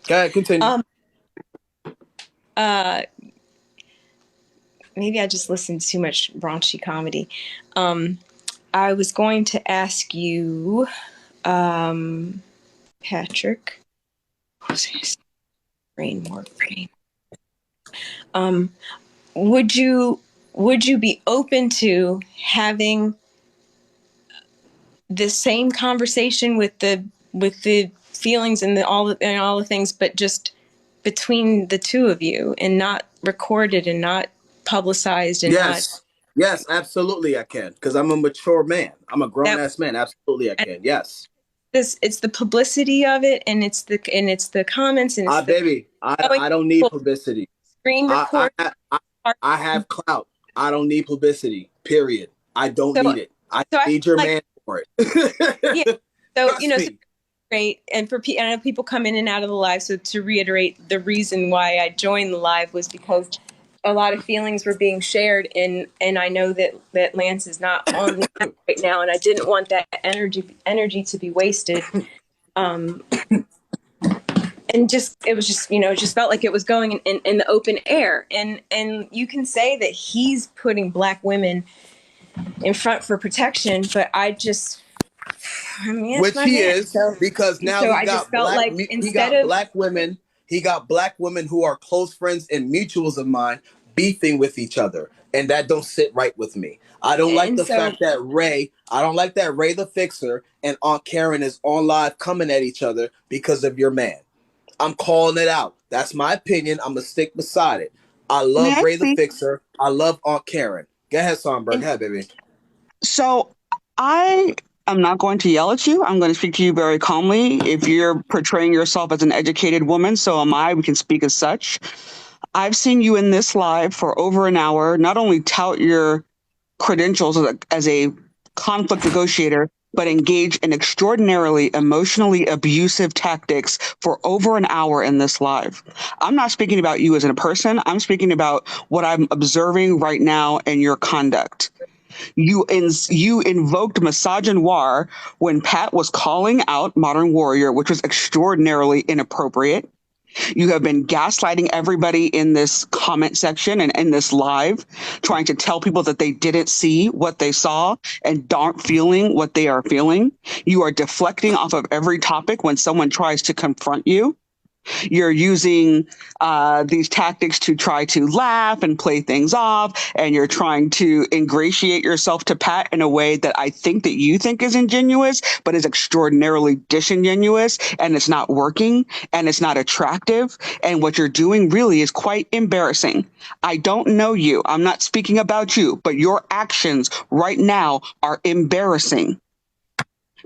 Go ahead, continue. Maybe I just listened to too much raunchy comedy. I was going to ask you, Patrick. Brain. Would you be open to having the same conversation with the feelings and all the things, but just between the two of you, and not recorded and not publicized? And yes, absolutely I can, because I'm a mature man. I'm a grown ass man. Absolutely I can. Yes. It's the publicity of it, and it's the comments, and it's baby, I don't need publicity. Screen record. I have clout. I don't need publicity. Period. I don't need it. I need your man for it. So great. And I know people come in and out of the live. So to reiterate, the reason why I joined the live was because a lot of feelings were being shared, and I know that Lance is not on right now, and I didn't want that energy to be wasted. And it was just just felt like it was going in the open air, and you can say that he's putting Black women in front for protection, but which he is, because now he got Black women. He got Black women who are close friends and mutuals of mine beefing with each other, and that don't sit right with me. I don't like the fact that Ray the Fixer and Aunt Karen is on live coming at each other because of your man. I'm calling it out. That's my opinion. I'm gonna stick beside it. I love Ray the Fixer. I love Aunt Karen. Go ahead, Songbird. Go ahead, baby. So I'm not going to yell at you. I'm going to speak to you very calmly. If you're portraying yourself as an educated woman, so am I. We can speak as such. I've seen you in this live for over an hour, not only tout your credentials as a conflict negotiator, but engage in extraordinarily emotionally abusive tactics for over an hour in this live. I'm not speaking about you as a person. I'm speaking about what I'm observing right now in your conduct. You invoked misogynoir when Pat was calling out Modern Warrior, which was extraordinarily inappropriate. You have been gaslighting everybody in this comment section and in this live, trying to tell people that they didn't see what they saw and aren't feeling what they are feeling. You are deflecting off of every topic when someone tries to confront you. You're using these tactics to try to laugh and play things off, and you're trying to ingratiate yourself to Pat in a way that I think that you think is ingenuous, but is extraordinarily disingenuous, and it's not working, and it's not attractive, and what you're doing really is quite embarrassing. I don't know you. I'm not speaking about you, but your actions right now are embarrassing.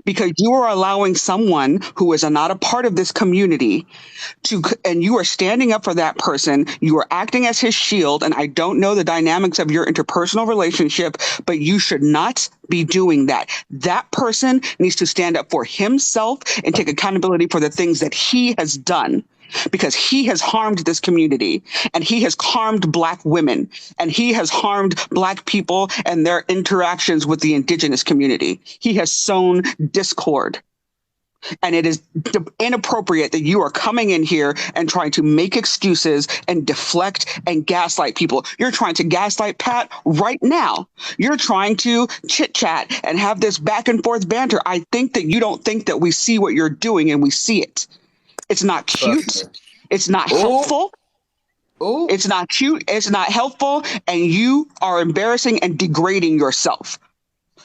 Because you are allowing someone who is not a part of this community and you are standing up for that person. You are acting as his shield. And I don't know the dynamics of your interpersonal relationship, but you should not be doing that. That person needs to stand up for himself and take accountability for the things that he has done. because he has harmed this community and he has harmed Black women and he has harmed Black people and their interactions with the indigenous community. He has sown discord. And it is inappropriate that you are coming in here and trying to make excuses and deflect and gaslight people. You're trying to gaslight Pat right now. You're trying to chit chat and have this back and forth banter. I think that you don't think that we see what you're doing, and we see it. It's not cute. It's not helpful. Ooh. It's not cute. It's not helpful. And you are embarrassing and degrading yourself.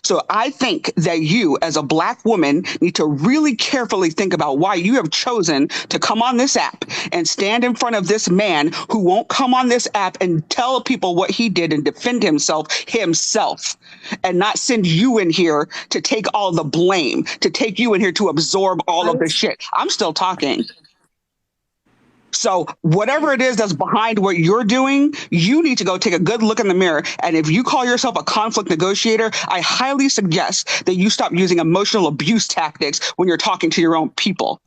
So I think that you, as a Black woman, need to really carefully think about why you have chosen to come on this app and stand in front of this man who won't come on this app and tell people what he did and defend himself, and not send you in here to take all the blame, to take you in here to absorb all of the shit. I'm still talking. So whatever it is that's behind what you're doing, you need to go take a good look in the mirror. And if you call yourself a conflict negotiator, I highly suggest that you stop using emotional abuse tactics when you're talking to your own people.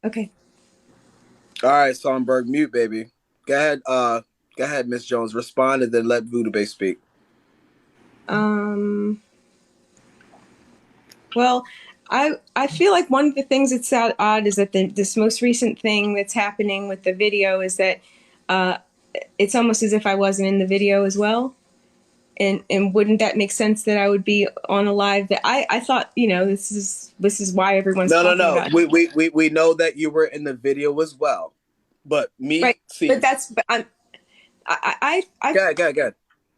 Okay. All right, Songbird, mute, baby. Go ahead, Miss Jones. Respond and then let Voodoo Bay speak. Well, I feel like one of the things that's odd is that this most recent thing that's happening with the video is that it's almost as if I wasn't in the video as well. And wouldn't that make sense that I would be on a live? That I thought, this is why everyone's talking about it. We know that you were in the video as well, but right. Go ahead.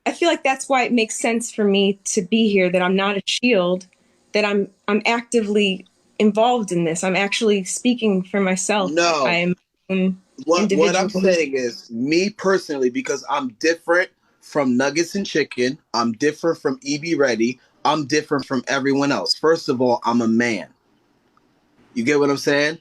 I feel like that's why it makes sense for me to be here. That I'm not a shield. That I'm actively involved in this. I'm actually speaking for myself. No, I am. What I'm saying is, me personally, because I'm different from Nuggets and Chicken, I'm different from EB Ready, I'm different from everyone else. First of all, I'm a man. You get what I'm saying?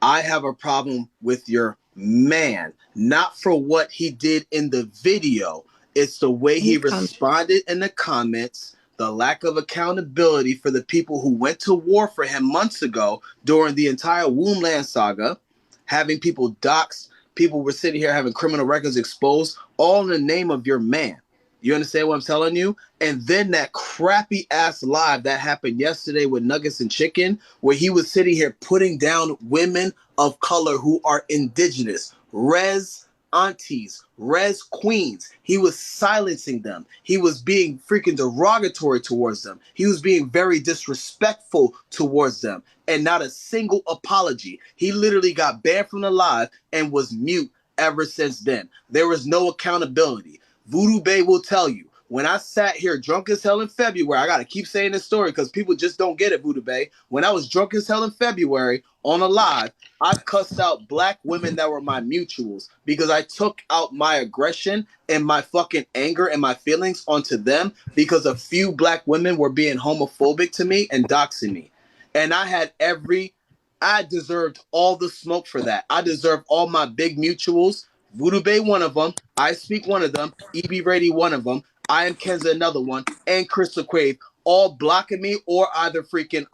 I have a problem with your man, not for what he did in the video. It's the way he responded in the comments. The lack of accountability for the people who went to war for him months ago during the entire Wombland saga, having people doxxed, people were sitting here having criminal records exposed, all in the name of your man. You understand what I'm telling you? And then that crappy ass live that happened yesterday with Nuggets and Chicken, where he was sitting here putting down women of color who are indigenous, res aunties, res queens. He was silencing them. He was being freaking derogatory towards them. He was being very disrespectful towards them, and not a single apology. He literally got banned from the live and was mute ever since then. There was no accountability. Voodoo Bay will tell you, when I sat here drunk as hell in February, I got to keep saying this story because people just don't get it, Voodoo Bay. When I was drunk as hell in February on a live, I cussed out Black women that were my mutuals because I took out my aggression and my fucking anger and my feelings onto them because a few Black women were being homophobic to me and doxing me. And I deserved all the smoke for that. I deserved all my big mutuals. Voodoo Bay, one of them. I Speak, one of them. EB Brady, one of them. I Am Kenza, another one. And Crystal Quave, all blocking me or either freaking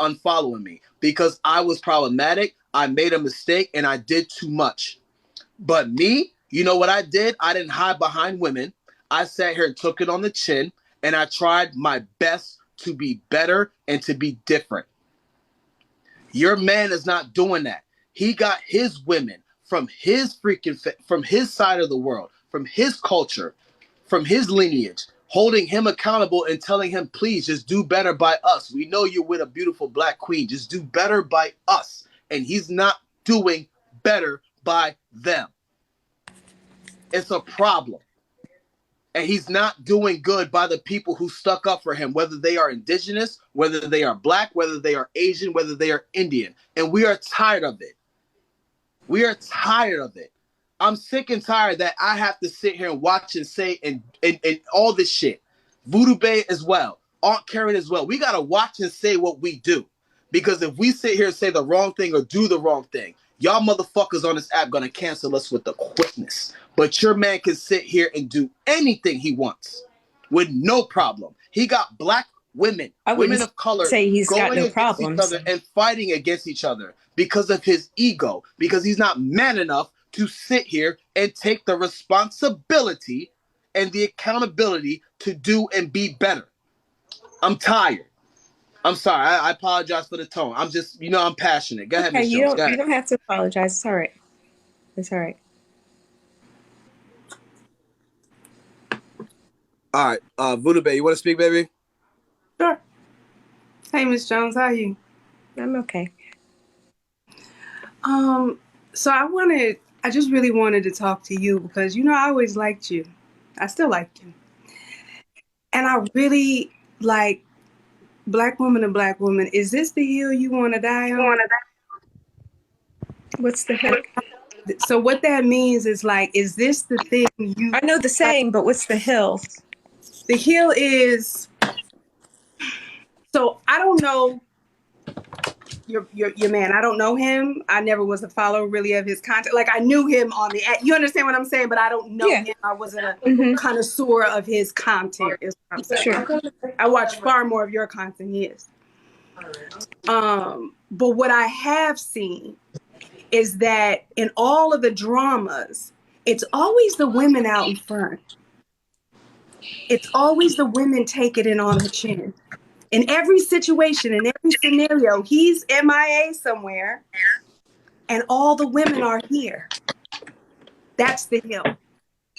unfollowing me because I was problematic. I made a mistake and I did too much. But me, you know what I did? I didn't hide behind women. I sat here and took it on the chin, and I tried my best to be better and to be different. Your man is not doing that. He got his women from his from his side of the world, from his culture, from his lineage, holding him accountable and telling him, please just do better by us. We know you're with a beautiful Black queen. Just do better by us. And he's not doing better by them. It's a problem. And he's not doing good by the people who stuck up for him, whether they are indigenous, whether they are Black, whether they are Asian, whether they are Indian. And we are tired of it. We are tired of it. I'm sick and tired that I have to sit here and watch and say and all this shit. Voodoo Bay as well. Aunt Karen as well. We got to watch and say what we do. Because if we sit here and say the wrong thing or do the wrong thing, y'all motherfuckers on this app going to cancel us with the quickness. But your man can sit here and do anything he wants with no problem. He got Black women of color say he's got going no against problems. each other and fighting against each other because of his ego, because he's not man enough to sit here and take the responsibility and the accountability to do and be better. I'm tired. I'm sorry. I apologize for the tone. I'm just, I'm passionate. Go ahead, Okay, Ms. Jones. Go ahead. you don't have to apologize. It's all right. It's all right. All right, Voodoo Bay, you want to speak, baby? Sure. Hey, Miss Jones, how are you? I'm okay. So I just really wanted to talk to you because, I always liked you. I still like you. And I really like black woman to black woman. Is this the hill you want to die on? What's the hill? So what that means is is this the thing you... I know the saying, but what's the hill? The hill is... So I don't know your man. I don't know him. I never was a follower really of his content. I knew him on the... You understand what I'm saying? But I don't know him. I wasn't a connoisseur of his content is what I'm saying. Sure. I watch far more of your content than he is. But what I have seen is that in all of the dramas, it's always the women out in front. It's always the women taking it on the chin. In every situation, in every scenario, he's MIA somewhere, and all the women are here. That's the hill.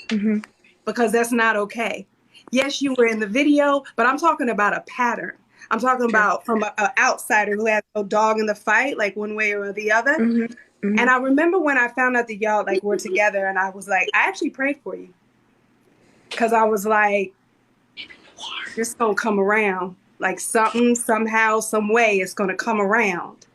Mm-hmm. Because that's not okay. Yes, you were in the video, but I'm talking about a pattern. I'm talking about from an outsider who has no dog in the fight, one way or the other. Mm-hmm. Mm-hmm. And I remember when I found out that y'all were together, and I was I actually prayed for you. Because I was this gonna come around. Something, somehow, some way, it's gonna come around.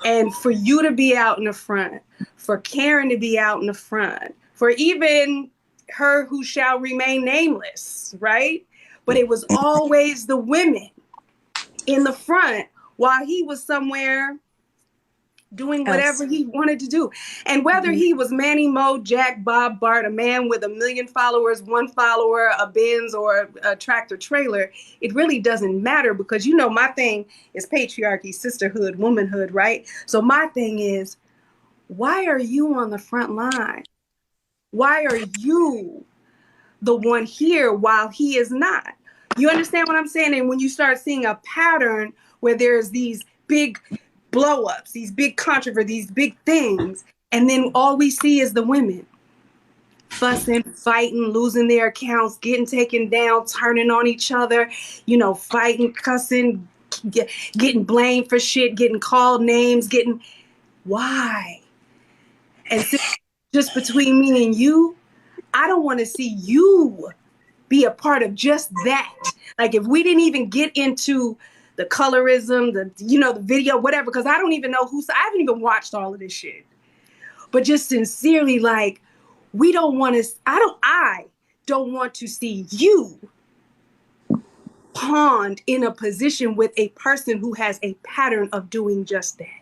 And for you to be out in the front, for Karen to be out in the front, for even her who shall remain nameless, right? But it was always the women in the front while he was somewhere doing whatever he wanted to do. And whether he was Manny, Mo, Jack, Bob, Bart, a man with 1 million followers, 1 follower, a Benz, or a tractor trailer, it really doesn't matter because, my thing is patriarchy, sisterhood, womanhood, right? So my thing is, why are you on the front line? Why are you the one here while he is not? You understand what I'm saying? And when you start seeing a pattern where there's these big blow-ups, these big controversies, these big things, and then all we see is the women fussing, fighting, losing their accounts, getting taken down, turning on each other, fighting, cussing, getting blamed for shit, getting called names, why? And just between me and you, I don't want to see you be a part of just that. If we didn't even get into the colorism, the video, whatever, because I don't even know I haven't even watched all of this shit. But just sincerely, we don't want to, I don't want to see you pawned in a position with a person who has a pattern of doing just that.